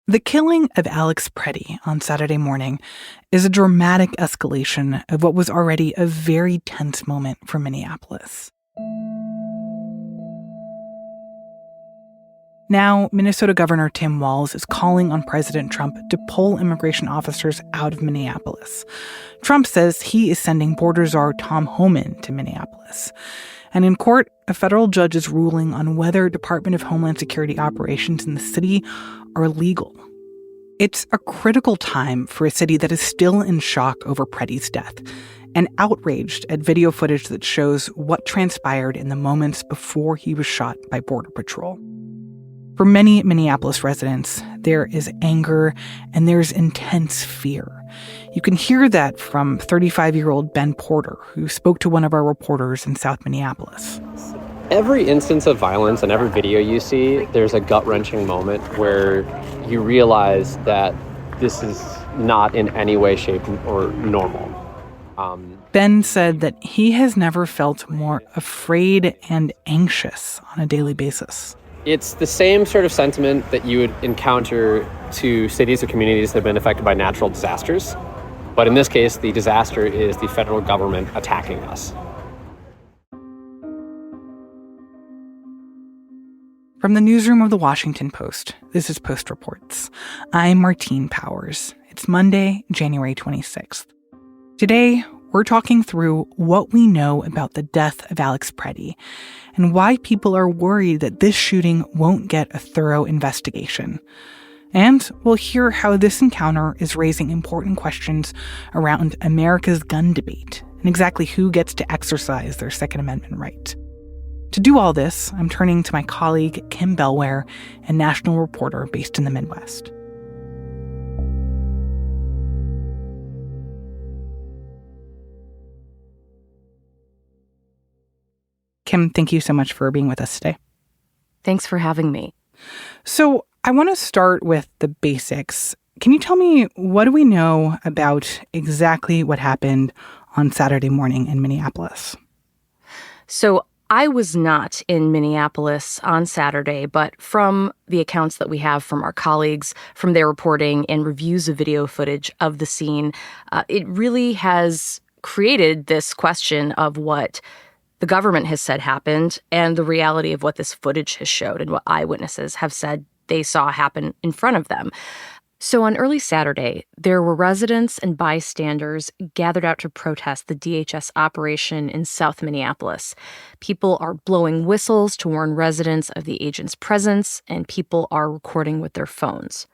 The killing of Alex Pretti on Saturday morning is a dramatic escalation of what was already a very tense moment for Minneapolis. Now, Minnesota Governor Tim Walz is calling on President Trump to pull immigration officers out of Minneapolis. Trump says he is sending border czar Tom Homan to Minneapolis. And in court, a federal judge is ruling on whether Department of Homeland Security operations in the city are legal. It's a critical time for a city that is still in shock over Pretti's death and outraged at video footage that shows what transpired in the moments before he was shot by Border Patrol. For many Minneapolis residents, there is anger and there's intense fear. You can hear that from 35-year-old Ben Porter, who spoke to one of our reporters in South Minneapolis. Every instance of violence and every video you see, there's a gut-wrenching moment where you realize that this is not in any way, shape, or normal. Ben said that he has never felt more afraid and anxious on a daily basis. It's the same sort of sentiment that you would encounter to cities or communities that have been affected by natural disasters. But in this case, the disaster is the federal government attacking us. From the newsroom of the Washington Post, this is Post Reports. I'm Martine Powers. It's Monday, January 26th. Today, we're talking through what we know about the death of Alex Pretti and why people are worried that this shooting won't get a thorough investigation. And we'll hear how this encounter is raising important questions around America's gun debate and exactly who gets to exercise their Second Amendment right. To do all this, I'm turning to my colleague Kim Bellware, a national reporter based in the Midwest. Kim, thank you so much for being with us today. Thanks for having me. So I want to start with the basics. Can you tell me, what do we know about exactly what happened on Saturday morning in Minneapolis? So I was not in Minneapolis on Saturday, but from the accounts that we have from our colleagues, from their reporting and reviews of video footage of the scene, it really has created this question of what the government has said happened and the reality of what this footage has showed and what eyewitnesses have said they saw happen in front of them. So on early Saturday, there were residents and bystanders gathered out to protest the DHS operation in South Minneapolis. People are blowing whistles to warn residents of the agent's presence, and people are recording with their phones.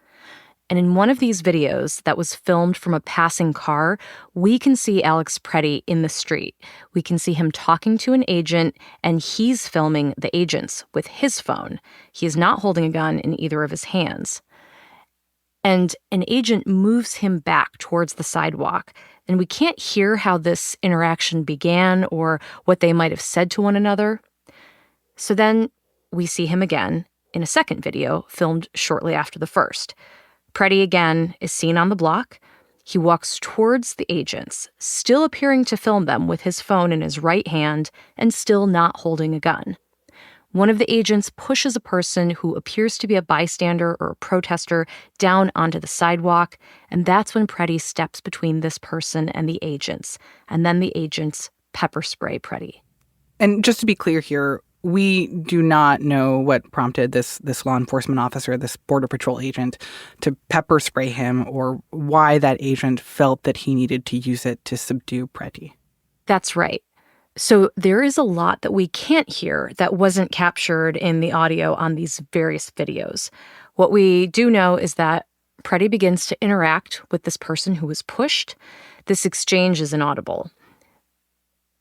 And in one of these videos that was filmed from a passing car, we can see Alex Pretti in the street. We can see him talking to an agent, and he's filming the agents with his phone. He is not holding a gun in either of his hands. And an agent moves him back towards the sidewalk. And we can't hear how this interaction began or what they might have said to one another. So then we see him again in a second video filmed shortly after the first. Pretti again is seen on the block. He walks towards the agents, still appearing to film them with his phone in his right hand and still not holding a gun. One of the agents pushes a person who appears to be a bystander or a protester down onto the sidewalk, and that's when Pretti steps between this person and the agents, and then the agents pepper spray Pretti. And just to be clear here, we do not know what prompted this law enforcement officer, this Border Patrol agent, to pepper spray him or why that agent felt that he needed to use it to subdue Pretti. That's right. So there is a lot that we can't hear that wasn't captured in the audio on these various videos. What we do know is that Pretti begins to interact with this person who was pushed. This exchange is inaudible.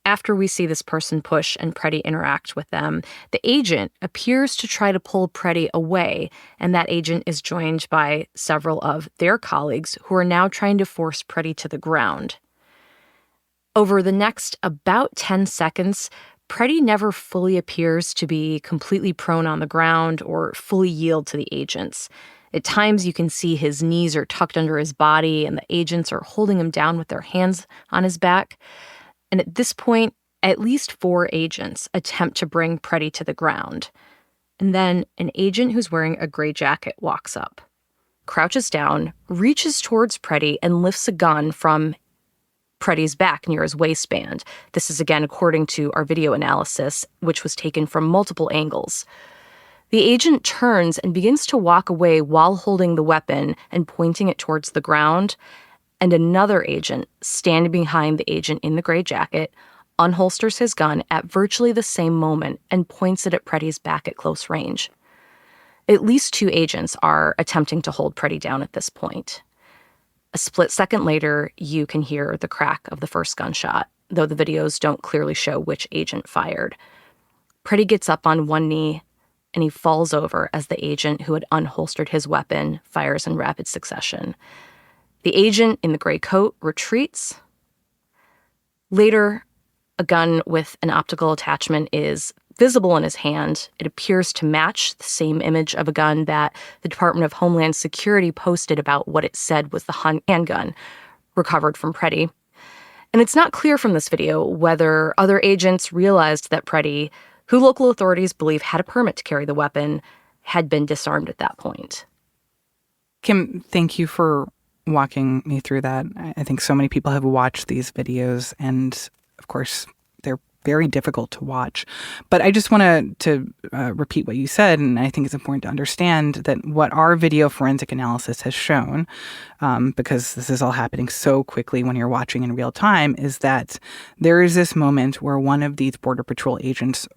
After we see this person push and Pretti interact with them, the agent appears to try to pull Pretti away, and that agent is joined by several of their colleagues who are now trying to force Pretti to the ground. Over the next about 10 seconds, Pretti never fully appears to be completely prone on the ground or fully yield to the agents. At times, you can see his knees are tucked under his body and the agents are holding him down with their hands on his back. And at this point, at least 4 agents attempt to bring Pretti to the ground. And then an agent who's wearing a gray jacket walks up. crouches down, reaches towards Pretti, and lifts a gun from Pretti's back near his waistband. This is again according to our video analysis, which was taken from multiple angles. The agent turns and begins to walk away while holding the weapon and pointing it towards the ground. And another agent, standing behind the agent in the gray jacket, unholsters his gun at virtually the same moment and points it at Pretti's back at close range. At least 2 agents are attempting to hold Pretti down at this point. A split second later, you can hear the crack of the first gunshot, though the videos don't clearly show which agent fired. Pretti gets up on one knee, and he falls over as the agent who had unholstered his weapon fires in rapid succession. The agent in the gray coat retreats. Later, a gun with an optical attachment is visible in his hand. It appears to match the same image of a gun that the Department of Homeland Security posted about what it said was the handgun recovered from Pretti. And it's not clear from this video whether other agents realized that Pretti, who local authorities believe had a permit to carry the weapon, had been disarmed at that point. Kim, thank you for walking me through that. I think so many people have watched these videos, and of course, they're very difficult to watch. But I just want to repeat what you said, and I think it's important to understand that what our video forensic analysis has shown, because this is all happening so quickly when you're watching in real time, is that there is this moment where one of these Border Patrol agents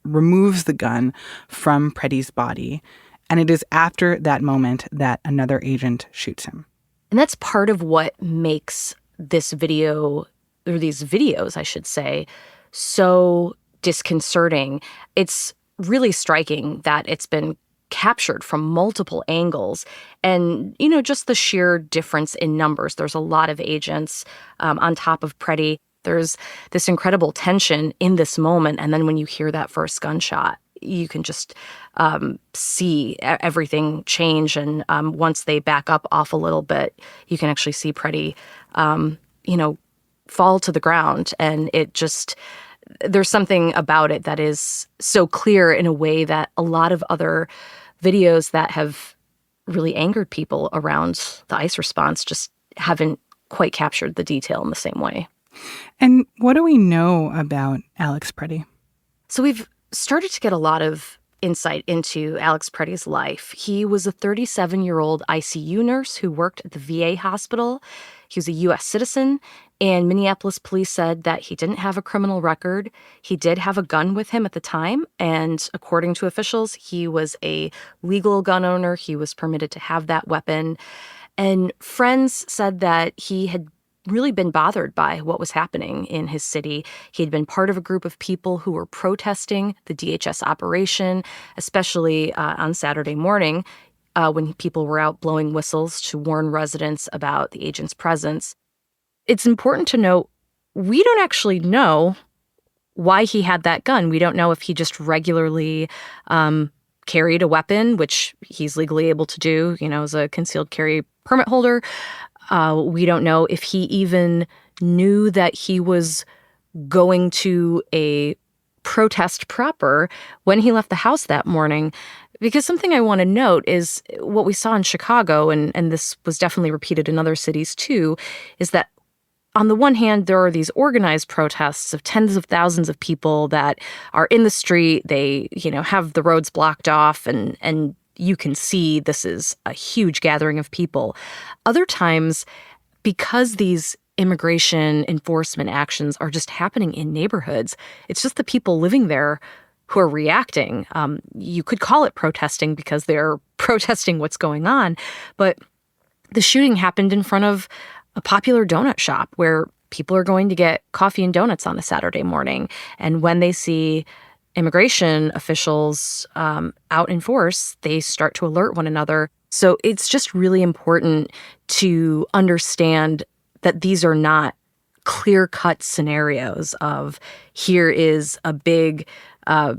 removes the gun from Pretti's body, and it is after that moment that another agent shoots him. And that's part of what makes this video, or these videos, I should say, so disconcerting. It's really striking that it's been captured from multiple angles. And, just the sheer difference in numbers. There's a lot of agents on top of Pretti. There's this incredible tension in this moment. And then when you hear that first gunshot, you can just see everything change. And once they back up off a little bit, you can actually see Pretti, fall to the ground. And there's something about it that is so clear in a way that a lot of other videos that have really angered people around the ICE response just haven't quite captured the detail in the same way. And what do we know about Alex Pretti? So we've started to get a lot of insight into Alex Pretti's life. He was a 37-year-old ICU nurse who worked at the VA hospital. He was a U.S. citizen, and Minneapolis police said that he didn't have a criminal record. He did have a gun with him at the time, and according to officials, he was a legal gun owner. He was permitted to have that weapon. And friends said that he had really been bothered by what was happening in his city. He had been part of a group of people who were protesting the DHS operation, especially on Saturday morning when people were out blowing whistles to warn residents about the agent's presence. It's important to note, we don't actually know why he had that gun. We don't know if he just regularly carried a weapon, which he's legally able to do, as a concealed carry permit holder. We don't know if he even knew that he was going to a protest proper when he left the house that morning. Because something I want to note is what we saw in Chicago, and this was definitely repeated in other cities too, is that on the one hand, there are these organized protests of tens of thousands of people that are in the street. They, have the roads blocked off, and you can see this is a huge gathering of people. Other times, because these immigration enforcement actions are just happening in neighborhoods, it's just the people living there who are reacting. You could call it protesting because they're protesting what's going on, but the shooting happened in front of a popular donut shop where people are going to get coffee and donuts on a Saturday morning. And when they see immigration officials out in force, they start to alert one another. So it's just really important to understand that these are not clear-cut scenarios of here is a big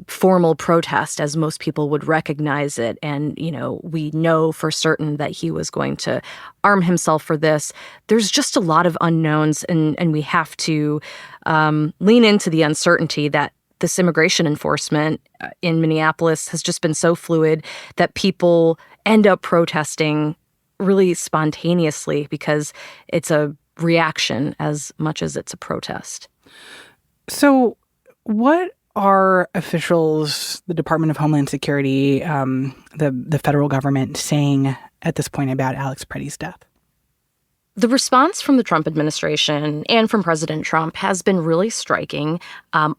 formal protest as most people would recognize it. And, we know for certain that he was going to arm himself for this. There's just a lot of unknowns, and we have to lean into the uncertainty that this immigration enforcement in Minneapolis has just been so fluid that people end up protesting really spontaneously because it's a reaction as much as it's a protest. So what are officials, the Department of Homeland Security, the federal government saying at this point about Alex Pretti's death? The response from the Trump administration and from President Trump has been really striking.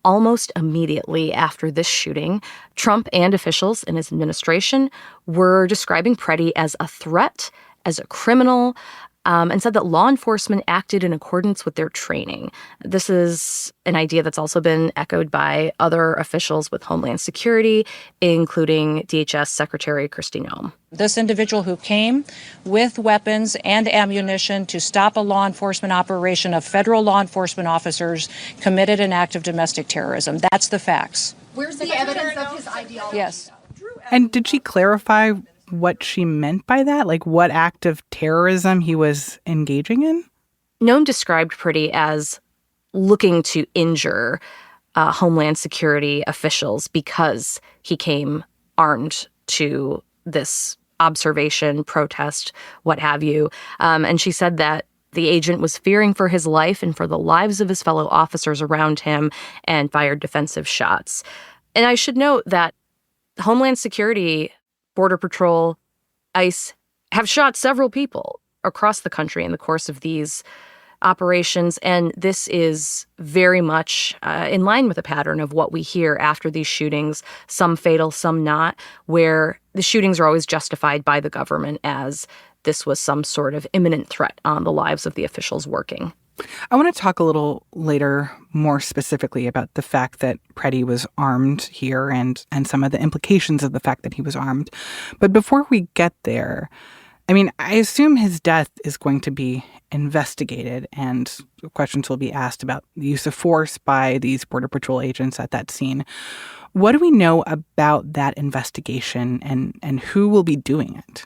Almost immediately after this shooting, Trump and officials in his administration were describing Pretti as a threat, as a criminal, and said that law enforcement acted in accordance with their training. This is an idea that's also been echoed by other officials with Homeland Security, including DHS Secretary Kristi Noem. This individual who came with weapons and ammunition to stop a law enforcement operation of federal law enforcement officers committed an act of domestic terrorism. That's the facts. Where's the evidence of his ideology? Yes. And did she clarify what she meant by that? Like what act of terrorism he was engaging in? Noem described Pretti as looking to injure Homeland Security officials because he came armed to this observation, protest, what have you. And she said that the agent was fearing for his life and for the lives of his fellow officers around him and fired defensive shots. And I should note that Homeland Security, Border Patrol, ICE have shot several people across the country in the course of these operations. And this is very much in line with a pattern of what we hear after these shootings, some fatal, some not, where the shootings are always justified by the government as this was some sort of imminent threat on the lives of the officials working. I want to talk a little later more specifically about the fact that Pretti was armed here and some of the implications of the fact that he was armed. But before we get there, I mean, I assume his death is going to be investigated and questions will be asked about the use of force by these Border Patrol agents at that scene. What do we know about that investigation and who will be doing it?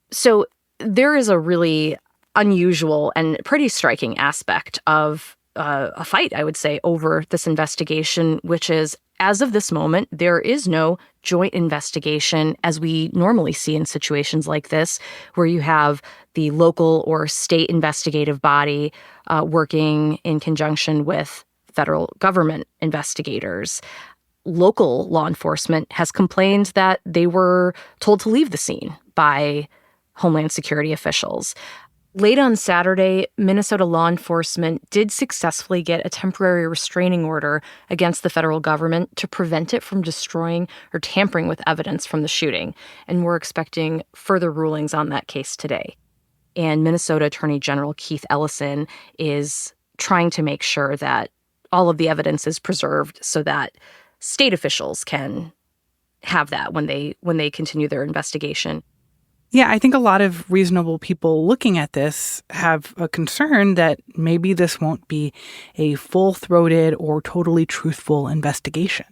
So there is a really unusual and pretty striking aspect of a fight, I would say, over this investigation, which is, as of this moment, there is no joint investigation as we normally see in situations like this, where you have the local or state investigative body working in conjunction with federal government investigators. Local law enforcement has complained that they were told to leave the scene by Homeland Security officials. Late on Saturday, Minnesota law enforcement did successfully get a temporary restraining order against the federal government to prevent it from destroying or tampering with evidence from the shooting. And we're expecting further rulings on that case today. And Minnesota Attorney General Keith Ellison is trying to make sure that all of the evidence is preserved so that state officials can have that when they continue their investigation. Yeah, I think a lot of reasonable people looking at this have a concern that maybe this won't be a full-throated or totally truthful investigation.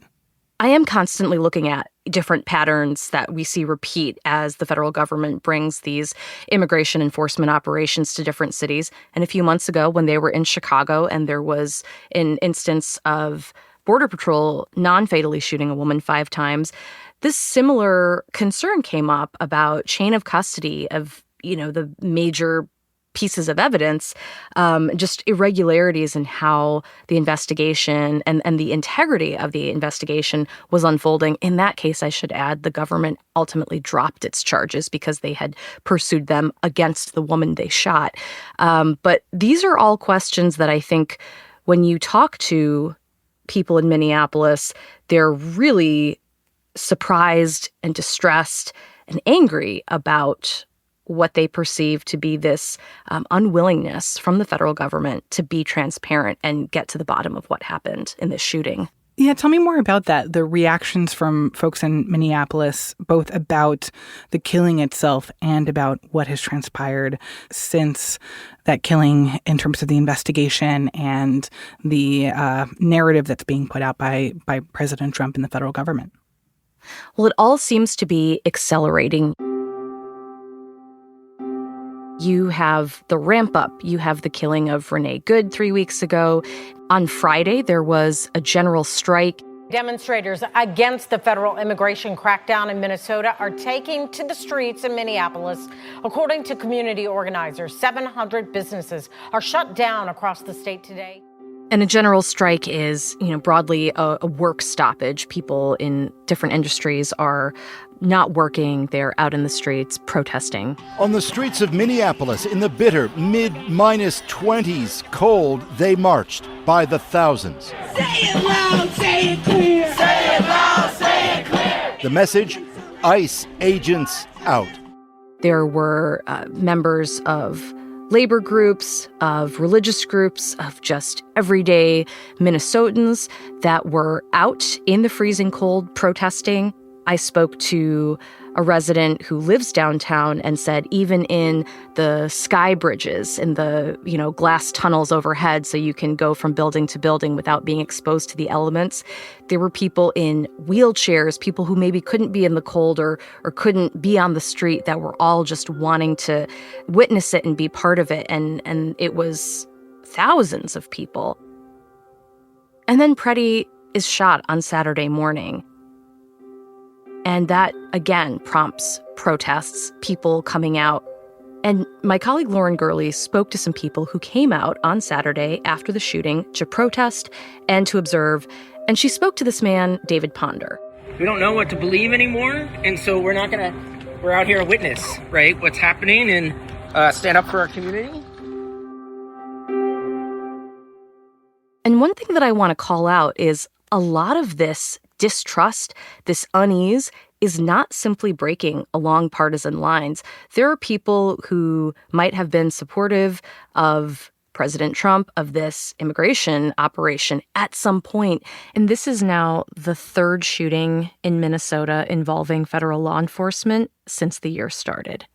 I am constantly looking at different patterns that we see repeat as the federal government brings these immigration enforcement operations to different cities. And a few months ago, when they were in Chicago and there was an instance of Border Patrol non-fatally shooting a woman 5 times, this similar concern came up about chain of custody of, the major pieces of evidence, just irregularities in how the investigation and the integrity of the investigation was unfolding. In that case, I should add, the government ultimately dropped its charges because they had pursued them against the woman they shot. But these are all questions that I think when you talk to people in Minneapolis, they're really surprised and distressed and angry about what they perceive to be this unwillingness from the federal government to be transparent and get to the bottom of what happened in this shooting. Yeah, tell me more about that, the reactions from folks in Minneapolis, both about the killing itself and about what has transpired since that killing in terms of the investigation and the narrative that's being put out by President Trump and the federal government. Well, it all seems to be accelerating. You have the ramp up. You have the killing of Renee Good 3 weeks ago. On Friday, there was a general strike Demonstrators against the federal immigration crackdown in Minnesota are taking to the streets in Minneapolis. According to community organizers, 700 businesses are shut down across the state today. And a general strike is, broadly a work stoppage. People in different industries are not working. They're out in the streets protesting. On the streets of Minneapolis, in the bitter mid-20s cold, they marched by the thousands. Say it loud, say it clear. Say it loud, say it clear. The message, ICE agents out. There were members of labor groups, of religious groups, of just everyday Minnesotans that were out in the freezing cold protesting. I spoke to a resident who lives downtown and said even in the sky bridges, in the, glass tunnels overhead so you can go from building to building without being exposed to the elements, there were people in wheelchairs, people who maybe couldn't be in the cold or couldn't be on the street that were all just wanting to witness it and be part of it. And it was thousands of people. And then Pretti is shot on Saturday morning. And that, again, prompts protests, people coming out. And my colleague Lauren Gurley spoke to some people who came out on Saturday after the shooting to protest and to observe. And she spoke to this man, David Ponder. We don't know what to believe anymore, and so we're out here to witness, right, what's happening and stand up for our community. And one thing that I want to call out is a lot of this distrust, this unease, is not simply breaking along partisan lines. There are people who might have been supportive of President Trump, of this immigration operation at some point. And this is now the third shooting in Minnesota involving federal law enforcement since the year started.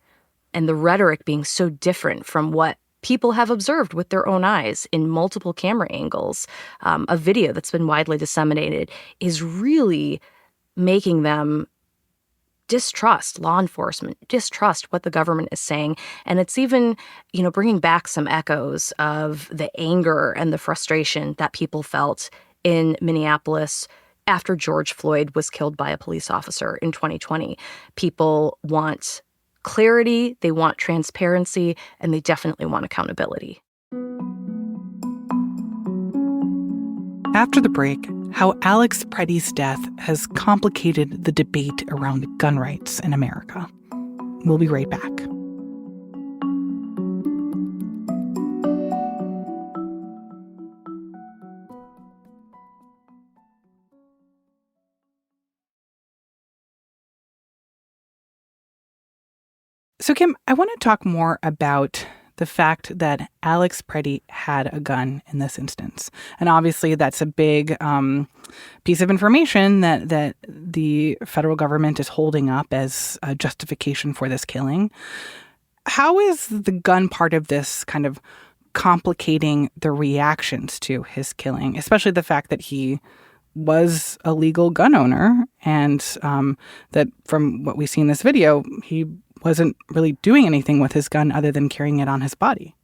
And the rhetoric being so different from what people have observed with their own eyes in multiple camera angles, a video that's been widely disseminated, is really making them distrust law enforcement, distrust what the government is saying. And it's even, bringing back some echoes of the anger and the frustration that people felt in Minneapolis after George Floyd was killed by a police officer in 2020. People want clarity, they want transparency, and they definitely want accountability. After the break, how Alex Pretti's death has complicated the debate around gun rights in America. We'll be right back. So, Kim, I want to talk more about the fact that Alex Pretti had a gun in this instance. And obviously, that's a big piece of information that the federal government is holding up as a justification for this killing. How is the gun part of this kind of complicating the reactions to his killing, especially the fact that he was a legal gun owner and that from what we see in this video, he wasn't really doing anything with his gun other than carrying it on his body?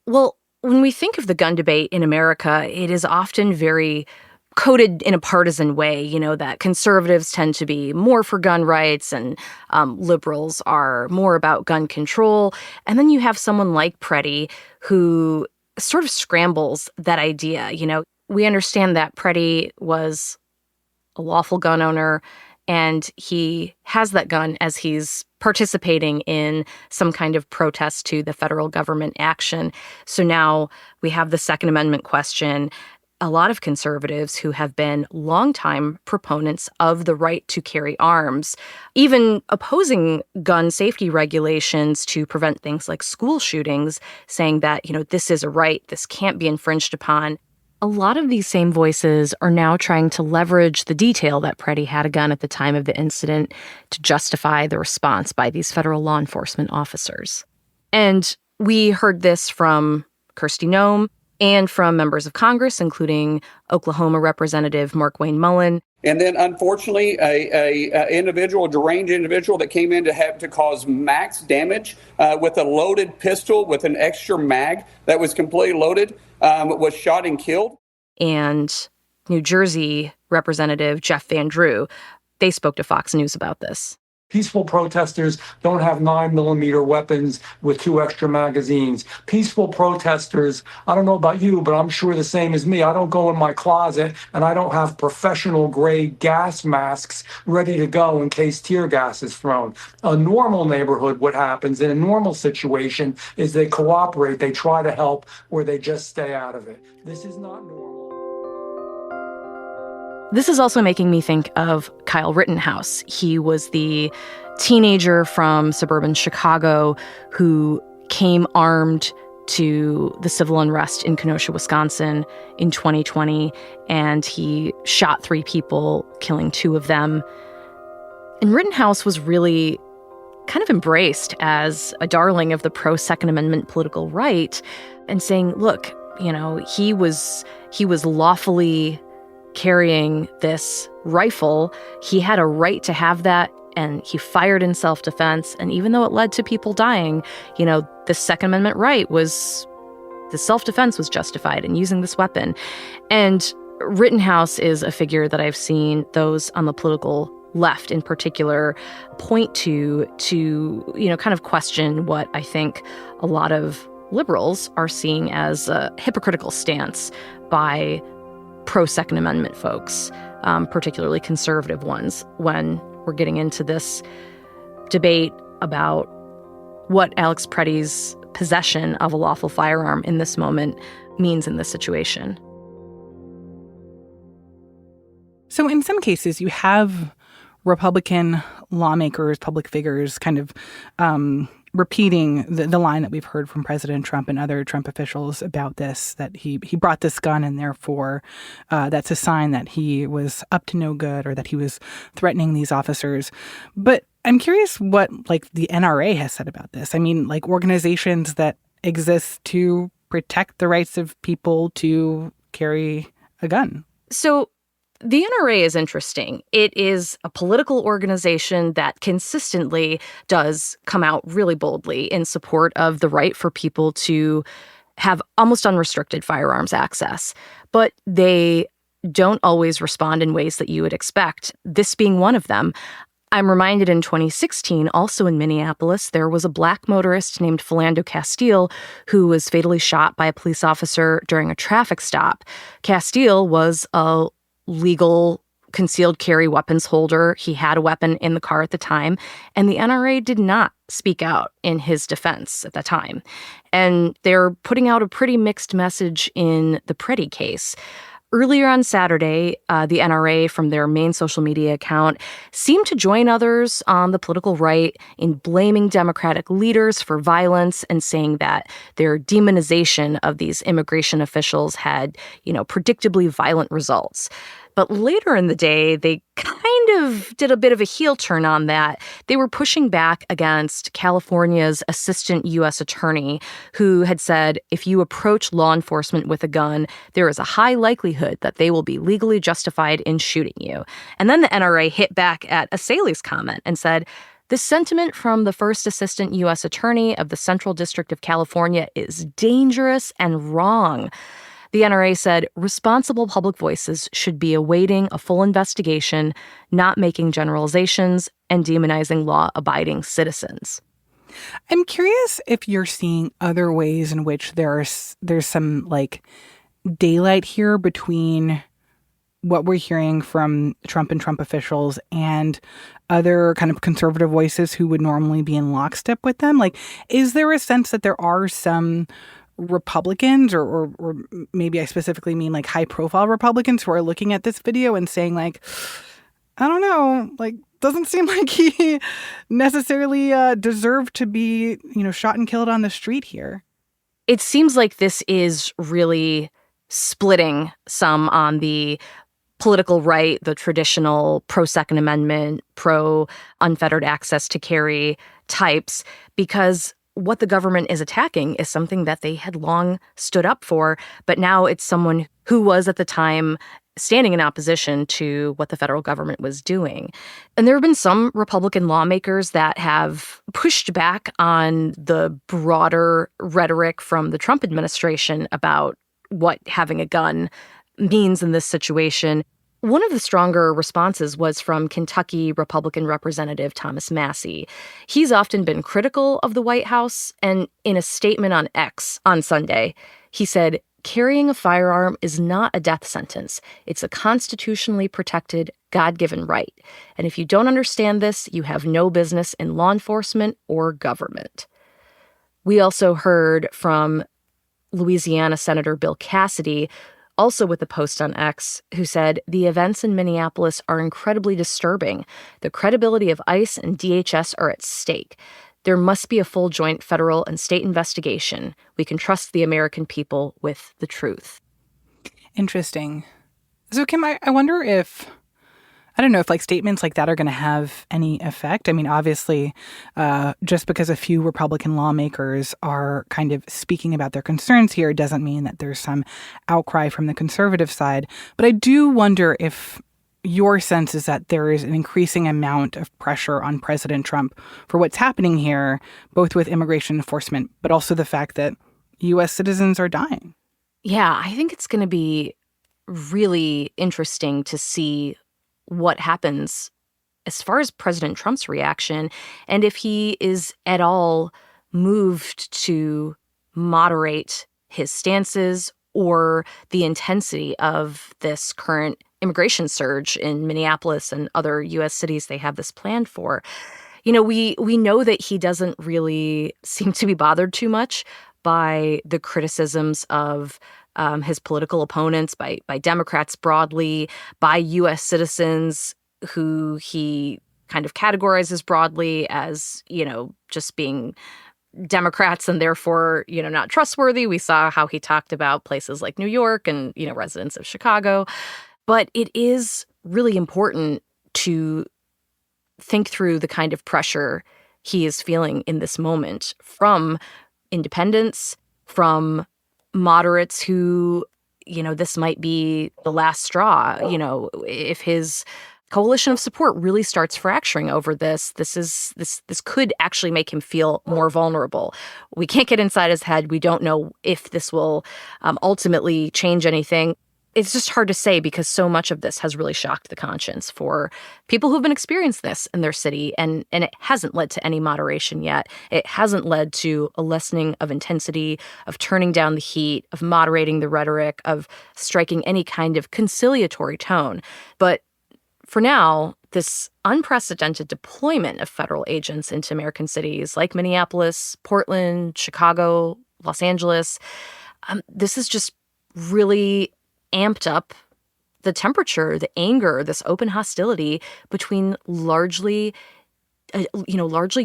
Well, when we think of the gun debate in America, it is often very coded in a partisan way, that conservatives tend to be more for gun rights and liberals are more about gun control. And then you have someone like Pretti who sort of scrambles that idea. We understand that Pretti was a lawful gun owner and he has that gun as he's participating in some kind of protest to the federal government action. So now we have the Second Amendment question. A lot of conservatives who have been longtime proponents of the right to carry arms, even opposing gun safety regulations to prevent things like school shootings, saying that, this is a right, this can't be infringed upon. A lot of these same voices are now trying to leverage the detail that Pretti had a gun at the time of the incident to justify the response by these federal law enforcement officers. And we heard this from Kristi Noem and from members of Congress, including Oklahoma Representative Markwayne Mullin. And then, unfortunately, a deranged individual that came in to cause max damage with a loaded pistol with an extra mag that was completely loaded, was shot and killed. And New Jersey Representative Jeff Van Drew. They spoke to Fox News about this. Peaceful protesters don't have 9mm weapons with 2 extra magazines. Peaceful protesters, I don't know about you, but I'm sure the same as me. I don't go in my closet and I don't have professional grade gas masks ready to go in case tear gas is thrown. A normal neighborhood, what happens in a normal situation is they cooperate, they try to help, or they just stay out of it. This is not normal. This is also making me think of Kyle Rittenhouse. He was the teenager from suburban Chicago who came armed to the civil unrest in Kenosha, Wisconsin in 2020, and he shot 3 people, killing 2 of them. And Rittenhouse was really kind of embraced as a darling of the pro-Second Amendment political right and saying, look, he was lawfully carrying this rifle. He had a right to have that, and he fired in self-defense. And even though it led to people dying, the Second Amendment right was, the self-defense was justified in using this weapon. And Rittenhouse is a figure that I've seen those on the political left in particular point to kind of question what I think a lot of liberals are seeing as a hypocritical stance by pro-Second Amendment folks, particularly conservative ones, when we're getting into this debate about what Alex Pretti's possession of a lawful firearm in this moment means in this situation. So in some cases, you have Republican lawmakers, public figures kind of repeating the line that we've heard from President Trump and other Trump officials about this, that he brought this gun and therefore that's a sign that he was up to no good or that he was threatening these officers. But I'm curious what the NRA has said about this. I mean, organizations that exist to protect the rights of people to carry a gun. So the NRA is interesting. It is a political organization that consistently does come out really boldly in support of the right for people to have almost unrestricted firearms access. But they don't always respond in ways that you would expect, this being one of them. I'm reminded in 2016, also in Minneapolis, there was a Black motorist named Philando Castile who was fatally shot by a police officer during a traffic stop. Castile was a legal concealed carry weapons holder. He had a weapon in the car at the time, and the NRA did not speak out in his defense at the time. And they're putting out a pretty mixed message in the Pretti case. Earlier on Saturday, the NRA, from their main social media account, seemed to join others on the political right in blaming Democratic leaders for violence and saying that their demonization of these immigration officials had, predictably violent results. But later in the day, they kind of did a bit of a heel turn on that. They were pushing back against California's assistant U.S. attorney, who had said, if you approach law enforcement with a gun, there is a high likelihood that they will be legally justified in shooting you. And then the NRA hit back at Asali's comment and said, this sentiment from the first assistant U.S. attorney of the Central District of California is dangerous and wrong. The NRA said responsible public voices should be awaiting a full investigation, not making generalizations, and demonizing law-abiding citizens. I'm curious if you're seeing other ways in which there's some daylight here between what we're hearing from Trump and Trump officials and other kind of conservative voices who would normally be in lockstep with them. Is there a sense that there are some Republicans, or maybe I specifically mean high-profile Republicans, who are looking at this video and saying I don't know, doesn't seem like he necessarily deserved to be, shot and killed on the street here? It seems like this is really splitting some on the political right, the traditional pro-Second Amendment, pro-unfettered access to carry types, because what the government is attacking is something that they had long stood up for, but now it's someone who was at the time standing in opposition to what the federal government was doing. And there have been some Republican lawmakers that have pushed back on the broader rhetoric from the Trump administration about what having a gun means in this situation. One of the stronger responses was from Kentucky Republican Representative Thomas Massie. He's often been critical of the White House, and in a statement on X on Sunday, he said, "Carrying a firearm is not a death sentence. It's a constitutionally protected, God-given right. And if you don't understand this, you have no business in law enforcement or government." We also heard from Louisiana Senator Bill Cassidy, also with a post on X, who said, "The events in Minneapolis are incredibly disturbing. The credibility of ICE and DHS are at stake. There must be a full joint federal and state investigation. We can trust the American people with the truth." Interesting. So, Kim, I wonder if, I don't know if statements like that are going to have any effect. I mean, obviously, just because a few Republican lawmakers are kind of speaking about their concerns here doesn't mean that there's some outcry from the conservative side. But I do wonder if your sense is that there is an increasing amount of pressure on President Trump for what's happening here, both with immigration enforcement, but also the fact that U.S. citizens are dying. Yeah, I think it's going to be really interesting to see what happens as far as President Trump's reaction, and if he is at all moved to moderate his stances or the intensity of this current immigration surge in Minneapolis and other U.S. cities they have this planned for. You know, we know that he doesn't really seem to be bothered too much by the criticisms of his political opponents, by Democrats broadly, by U.S. citizens who he kind of categorizes broadly as, just being Democrats and therefore, not trustworthy. We saw how he talked about places like New York and, residents of Chicago. But it is really important to think through the kind of pressure he is feeling in this moment from independents, from moderates who, this might be the last straw. If his coalition of support really starts fracturing over this could actually make him feel more vulnerable. We can't get inside his head. We don't know if this will ultimately change anything. It's just hard to say because so much of this has really shocked the conscience for people who've been experiencing this in their city, and it hasn't led to any moderation yet. It hasn't led to a lessening of intensity, of turning down the heat, of moderating the rhetoric, of striking any kind of conciliatory tone. But for now, this unprecedented deployment of federal agents into American cities like Minneapolis, Portland, Chicago, Los Angeles, this is just really amped up the temperature, the anger, this open hostility between largely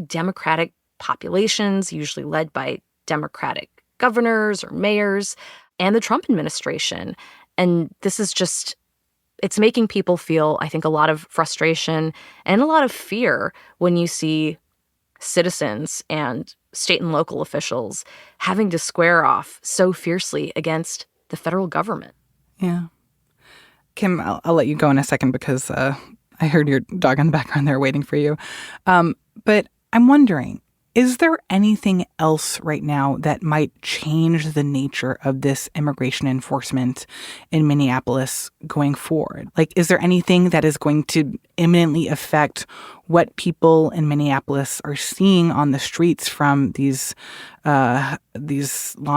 Democratic populations, usually led by Democratic governors or mayors, and the Trump administration. And this is just, it's making people feel, I think, a lot of frustration and a lot of fear when you see citizens and state and local officials having to square off so fiercely against the federal government. Yeah. Kim, I'll let you go in a second because I heard your dog in the background there waiting for you. But I'm wondering, is there anything else right now that might change the nature of this immigration enforcement in Minneapolis going forward? Is there anything that is going to imminently affect what people in Minneapolis are seeing on the streets from these law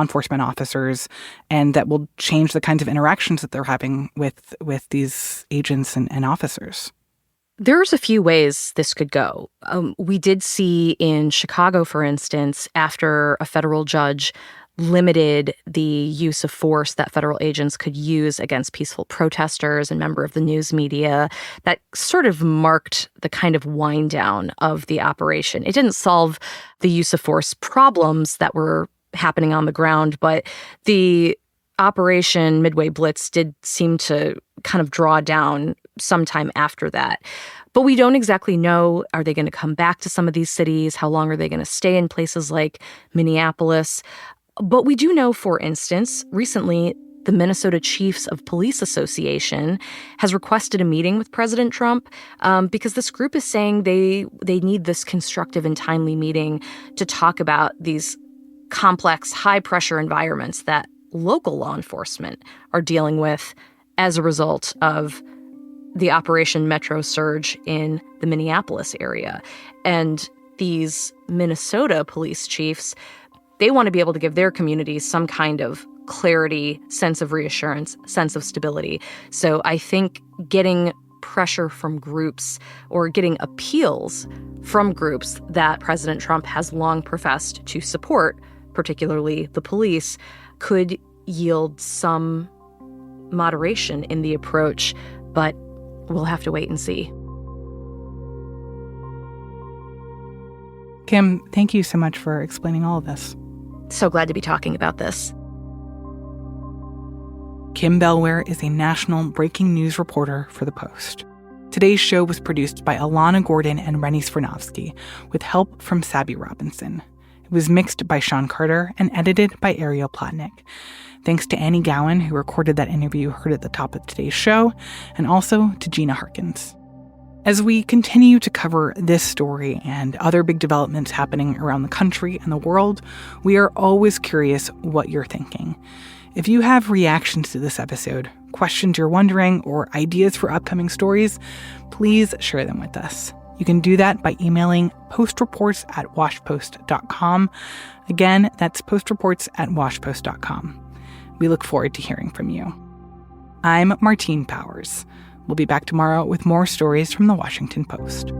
enforcement officers, and that will change the kinds of interactions that they're having with these agents and officers? There's a few ways this could go. We did see in Chicago, for instance, after a federal judge limited the use of force that federal agents could use against peaceful protesters and members of the news media, that sort of marked the kind of wind down of the operation. It didn't solve the use of force problems that were happening on the ground, but the Operation Midway Blitz did seem to kind of draw down sometime after that. But we don't exactly know, are they going to come back to some of these cities? How long are they going to stay in places like Minneapolis? But we do know, for instance, recently, the Minnesota Chiefs of Police Association has requested a meeting with President Trump because this group is saying they need this constructive and timely meeting to talk about these complex, high-pressure environments that local law enforcement are dealing with as a result of the Operation Metro Surge in the Minneapolis area. And these Minnesota police chiefs, they want to be able to give their communities some kind of clarity, sense of reassurance, sense of stability. So I think getting pressure from groups or getting appeals from groups that President Trump has long professed to support, particularly the police, could yield some moderation in the approach, but we'll have to wait and see. Kim, thank you so much for explaining all of this. So glad to be talking about this. Kim Bellware is a national breaking news reporter for The Post. Today's show was produced by Alana Gordon and Rennie Svirnovsky, with help from Sabby Robinson. It was mixed by Sean Carter and edited by Ariel Plotnick. Thanks to Annie Gowan, who recorded that interview heard at the top of today's show, and also to Gina Harkins. As we continue to cover this story and other big developments happening around the country and the world, we are always curious what you're thinking. If you have reactions to this episode, questions you're wondering, or ideas for upcoming stories, please share them with us. You can do that by emailing postreports@washpost.com. Again, that's postreports@washpost.com. We look forward to hearing from you. I'm Martine Powers. We'll be back tomorrow with more stories from the Washington Post.